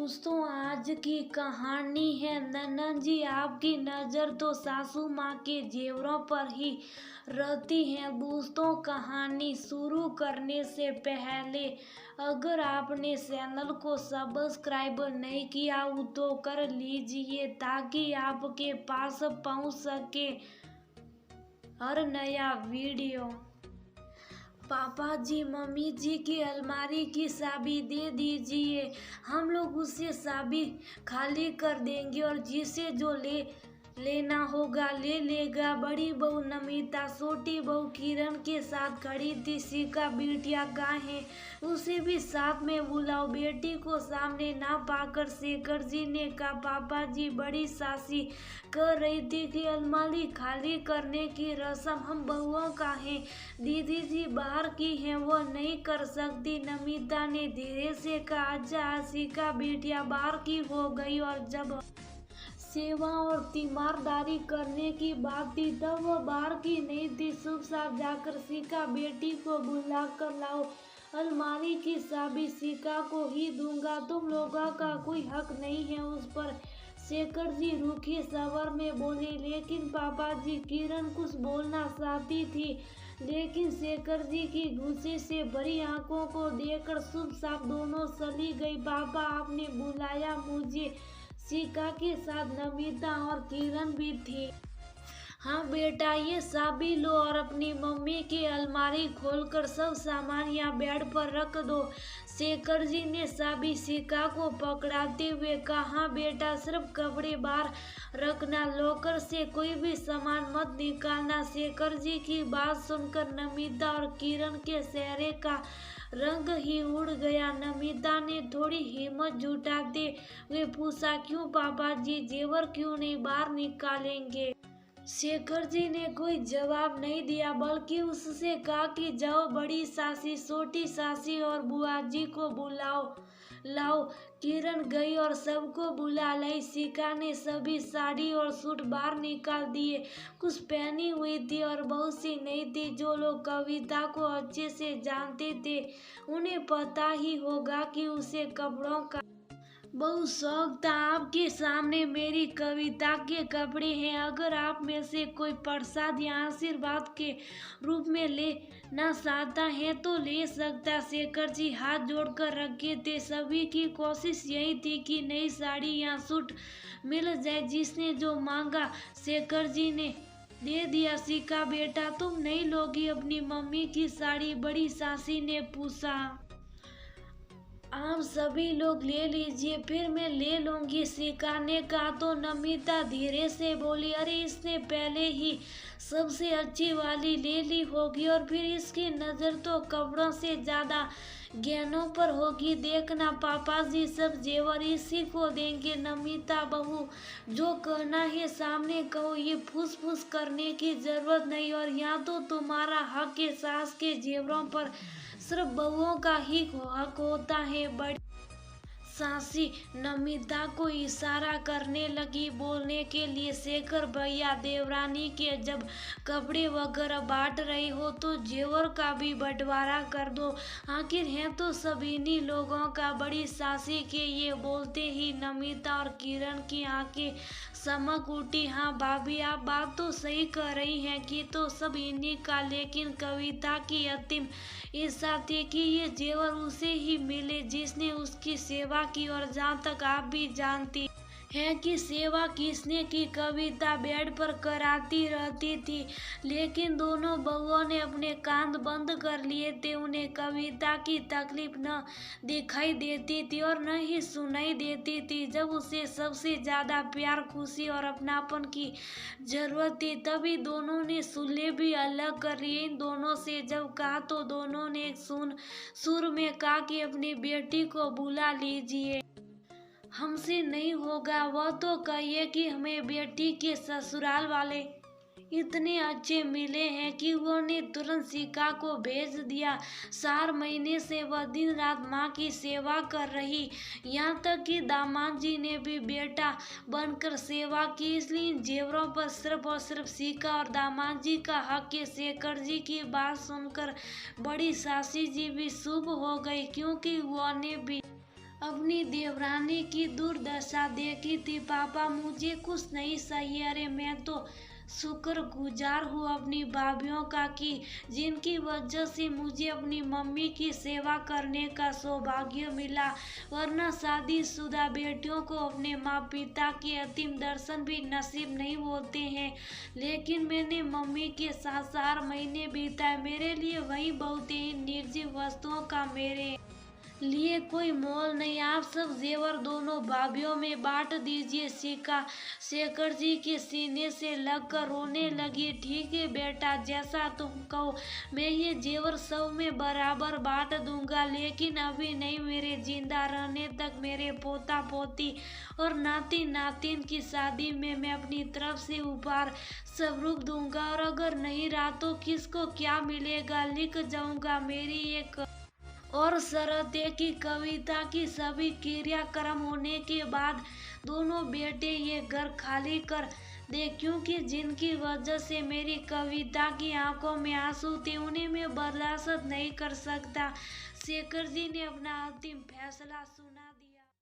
दोस्तों, आज की कहानी है नन्नन जी। आपकी नज़र तो सासू माँ के जेवरों पर ही रहती है। दोस्तों, कहानी शुरू करने से पहले अगर आपने चैनल को सब्सक्राइब नहीं किया हो तो कर लीजिए ताकि आपके पास पहुँच सके हर नया वीडियो। पापा जी, मम्मी जी की अलमारी की चाबी दे दीजिए, हम लोग उससे चाबी खाली कर देंगे और जिसे जो लेना होगा ले लेगा। बड़ी बहू नमिता छोटी बहू किरण के साथ खड़ी थी। सिका बिटिया कहाँ है, उसे भी साथ में बुलाओ। बेटी को सामने ना पाकर शेखर जी ने कहा, पापा जी, बड़ी सासी कह रही थी कि अलमारी खाली करने की रस्म हम बहुओं का है। दीदी जी बाहर की हैं, वो नहीं कर सकती। नमिता ने धीरे से कहा, अच्छा। सिका बिटिया बाहर की हो गई और जब सेवा और तीमारदारी करने की बात थी तब वह बाहर की नहीं थी। चुपचाप जाकर सिका बेटी को बुला कर लाओ, अलमारी की चाबी सिका को ही दूंगा, तुम लोगों का कोई हक नहीं है उस पर। शेखर जी रूखे स्वर में बोले, लेकिन पापा जी, किरण कुछ बोलना चाहती थी लेकिन शेखर जी की गुस्से से भरी आंखों को देखकर चुपचाप दोनों चली गई। पापा, आपने बुलाया मुझे? सिका के साथ नमिता और किरण भी थी। हाँ बेटा, ये चाबी लो और अपनी मम्मी की अलमारी खोलकर सब सामान यहाँ बेड पर रख दो। शेखर जी ने चाबी सिका को पकड़ाते हुए कहा, हाँ बेटा, सिर्फ कपड़े बाहर रखना, लॉकर से कोई भी सामान मत निकालना। शेखर जी की बात सुनकर नमिता और किरण के चेहरे का रंग ही उड़ गया। नमिता ने थोड़ी हिम्मत जुटाते हुए पूछा, क्यों पापा जी, जेवर क्यों नहीं बाहर निकालेंगे? शेखर जी ने कोई जवाब नहीं दिया बल्कि उससे कहा कि जाओ, बड़ी सासी, छोटी सासी और बुआ जी को बुलाओ लाओ। किरण गई और सबको बुला लाई। सिका ने सभी साड़ी और सूट बाहर निकाल दिए। कुछ पहनी हुई थी और बहुत सी नहीं थी। जो लोग कविता को अच्छे से जानते थे उन्हें पता ही होगा कि उसे कपड़ों का बहुत शौक था। आपके सामने मेरी कविता के कपड़े हैं, अगर आप में से कोई प्रसाद या आशीर्वाद के रूप में लेना चाहता है तो ले सकता। शेखर जी हाथ जोड़कर रखे थे। सभी की कोशिश यही थी कि नई साड़ी या सूट मिल जाए। जिसने जो मांगा शेखर जी ने दे दिया। सिका बेटा, तुम नहीं लोगी अपनी मम्मी की साड़ी? बड़ी सासी ने पूछा। आप सभी लोग ले लीजिए, फिर मैं ले लूंगी, सिका ने कहा। तो नमिता धीरे से बोली, अरे इसने पहले ही सबसे अच्छी वाली ले ली होगी और फिर इसकी नज़र तो कपड़ों से ज़्यादा गहनों पर होगी। देखना पापा जी, सब जेवर इसी को देंगे। नमिता बहू, जो कहना है सामने कहो, ये फुस फुस करने की जरूरत नहीं। और यहाँ तो तुम्हारा हक है, सास के जेवरों पर सिर्फ बहुओं का ही हक होता है। बड़ी सासी नमिता को इशारा करने लगी बोलने के लिए। शेखर भैया, देवरानी के जब कपड़े वगैरह बांट रही हो तो जेवर का भी बंटवारा कर दो, आखिर है तो सब इन्हीं लोगों का। बड़ी सासी के ये बोलते ही नमिता और किरण की आंखें चमक उठी। हाँ भाभी, आप बात तो सही कह रही हैं कि तो सब इन्हीं का, लेकिन कविता की अंतिम इच्छा थी कि ये जेवर उसे ही मिले जिसने उसकी सेवा की। और जहाँ तक आप भी जानती है कि सेवा किसने की, कविता बेड पर कराती रहती थी। लेकिन दोनों बहुओं ने अपने कान बंद कर लिए थे। उन्हें कविता की तकलीफ न दिखाई देती थी और न ही सुनाई देती थी। जब उसे सबसे ज्यादा प्यार, खुशी और अपनापन की जरूरत थी तभी दोनों ने सुल्हे भी अलग कर लिए। इन दोनों से जब कहा तो दोनों ने एक सुर में कहा कि अपनी बेटी को बुला लीजिए। हमसे नहीं होगा। वह तो कहिए कि हमें बेटी के ससुराल वाले इतने अच्छे मिले हैं कि उन्होंने तुरंत सिका को भेज दिया। 4 महीने से वह दिन रात माँ की सेवा कर रही, यहाँ तक कि दामाद जी ने भी बेटा बनकर सेवा की। इसलिए इन जेवरों पर सिर्फ और सिर्फ सिका और दामाद जी का हक है। शेखर जी की बात सुनकर बड़ी सासी जी भी शुभ हो गई, क्योंकि उन्हें भी अपनी देवरानी की दुर्दशा देखी थी। पापा मुझे कुछ नहीं सही। अरे मैं तो शुक्रगुजार हूँ अपनी भाभीयों का कि जिनकी वजह से मुझे अपनी मम्मी की सेवा करने का सौभाग्य मिला, वरना शादीशुदा बेटियों को अपने माँ पिता के अंतिम दर्शन भी नसीब नहीं होते हैं। लेकिन मैंने मम्मी के साथ 4 महीने बिताए। मेरे लिए वही बहुत ही निर्जीव वस्तुओं का मेरे लिए कोई मोल नहीं। आप सब जेवर दोनों भाभीयों में बांट दीजिए। शेखर जी के सीने से लगकर रोने लगी। ठीक है बेटा, जैसा तुम कहो। मैं ये जेवर सब में बराबर बांट दूंगा, लेकिन अभी नहीं। मेरे जिंदा रहने तक मेरे पोता पोती और नाती नातिन की शादी में मैं अपनी तरफ से उपहार स्वरूप दूंगा, और अगर नहीं रहा तो किसको क्या मिलेगा लिख जाऊंगा। मेरी एक और शर्त है कि कविता की सभी क्रियाक्रम होने के बाद दोनों बेटे ये घर खाली कर दे, क्योंकि जिनकी वजह से मेरी कविता की आंखों में आंसू थे उन्हें मैं बर्दाश्त नहीं कर सकता। शेखर जी ने अपना अंतिम फैसला सुना।